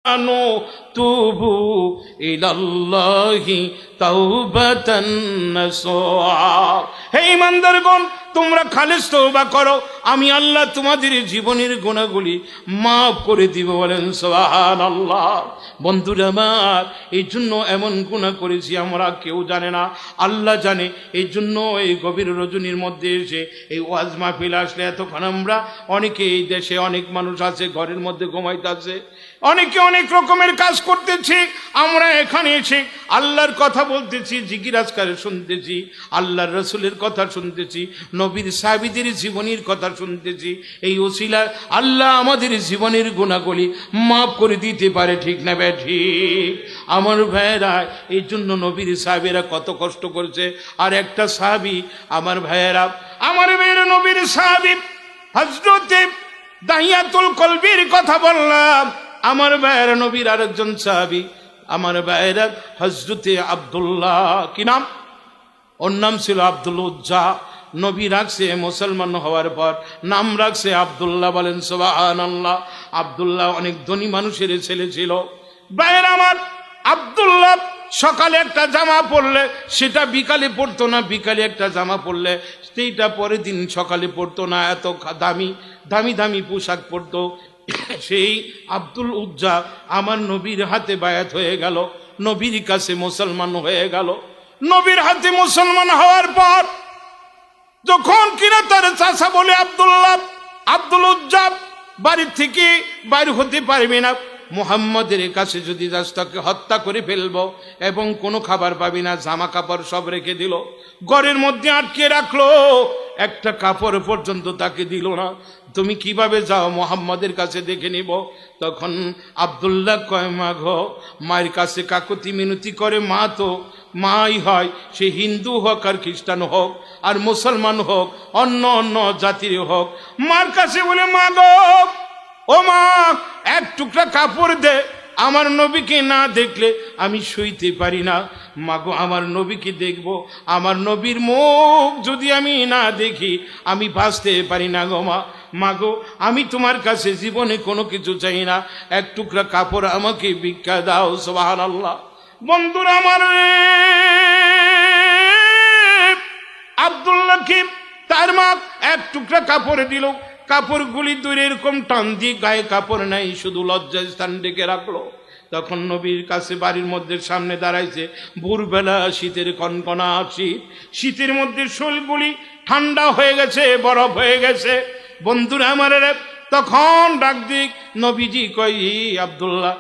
তুবু ইলাল্লাহি তাওবাতান নাসুহা। হে ঈমানদারগণ, তোমরা খালিস তওবা করো, আমি আল্লাহ তোমাদের জীবনের গুনাহগুলি মাফ করে দিব। বলেন সুবহানাল্লাহ। বন্ধুরা আমার, এই জন্য এমন গুনাহ করেছি আমরা কেউ জানে না, আল্লাহ জানে। এই জন্য এই গভীর রজনীর মধ্যে এসে এই ওয়াজ মাহফিল আসলে এতক্ষণ আমরা অনেকে, এই দেশে অনেক মানুষ আছে ঘরের মধ্যে ঘুমাইতেছে, অনেকে অনেক রকমের কাজ করতেছি, আমরা এখানে এসে আল্লাহর কথা বলতেছি, জিকির আজকার শুনতেছি, আল্লাহর রাসূলের কথা শুনতেছি, নবীর সাহাবীদের জীবনীর কথা শুনতেছি। এই ওসিলা আল্লাহ আমাদের জীবনের গুনাহগুলি মাফ করে দিতে পারে, ঠিক না ঠিক? আমার ভাইয়েরা, এই জন্য নবীর সাহাবীরা কত কষ্ট করছে। আর একটা সাহাবী, আমার ভাইয়েরা, আমার ভাইয়েরা, নবীর সাহাবী হযরতে দাহিয়াতুল কলবির কথা বললাম। আমার ভাইয়েরা, নবীর আরেকজন সাহাবী, আমার ভাইয়েরা, হযরতে আব্দুল্লাহ, কি নাম? ওর নাম ছিল আব্দুল উজ্জা। নবী রাখছে মুসলমান হওয়ার পর নাম রাখছে আব্দুল্লাহ। বলেন সুবহানাল্লাহ। আব্দুল্লাহ অনেক ধনী মানুষের ছেলে ছিল। ভাইয়েরা আমার, আব্দুল্লাহ সকালে একটা জামা পরলে সেটা বিকালে পরতো না, বিকালে একটা জামা পরলে সেইটা পরের দিন সকালে পরতো না, এত দামি দামি দামি পোশাক পরতো। সেই আব্দুল উজ্জা আমার নবীর হাতে বায়াত হয়ে গেল, নবীর কাছে মুসলমান হয়ে গেল। নবীর হাতে মুসলমান হওয়ার পর যখন কিনা তার চাচা বলে, আব্দুল্লাহ, আব্দুল উজ্জা বাড়ির থেকে বাইর হতে পারবে না, মুহাম্মদের কাছে যদি যাস তাকে হত্যা করে ফেলবো এবং কোনো খাবার পাবি না। জামা কাপড় সব রেখে দিল, ঘরের মধ্যে আটকে রাখলো, একটা কাপড় পর্যন্ত তাকে দিল না। তুমি কিভাবে যাও, মুহাম্মদের কাছে দেখে নিব। তখন আব্দুল্লাহ কয়, মা গো, মায়ের কাছে কাকুতি মিনতি করে, মা তো মাই হয়, সে হিন্দু হোক আর খ্রিস্টান হোক আর মুসলমান হোক, অন্য অন্য জাতির হোক। মার কাছে বলে, মা গো, ও মা, এক টুকরা কাপড় দে, আমার নবীকে না দেখলে আমি শুইতে পারি না। মাগো, আমার নবীকে দেখব, আমার নবীর মুখ যদি আমি না দেখি আমি বাঁচতে পারি না গো মা। মাগো, আমি তোমার কাছে জীবনে কোনো কিছু চাই না, এক টুকরা কাপড় আমাকে ভিক্ষা দাও। সুবহানাল্লাহ। বন্ধুরা আমার, আব্দুল্লাহকে তার মা এক টুকরা কাপড় দিল। কাপড়গুলি দূরে এরকম টান দিয়ে, গায়ে কাপড় নাই, শুধু লজ্জা স্থান ডেকে রাখলো। তখন নবীর কাছে বাড়ির মধ্যে সামনে দাঁড়াইছে, ভোরবেলা, শীতের কনকনা শীত, শীতের মধ্যে শোলগুলি ঠান্ডা হয়ে গেছে, বরফ হয়ে গেছে। বন্ধুরা আমার, তখন ডাক দিক নবীজি কই, আব্দুল্লাহ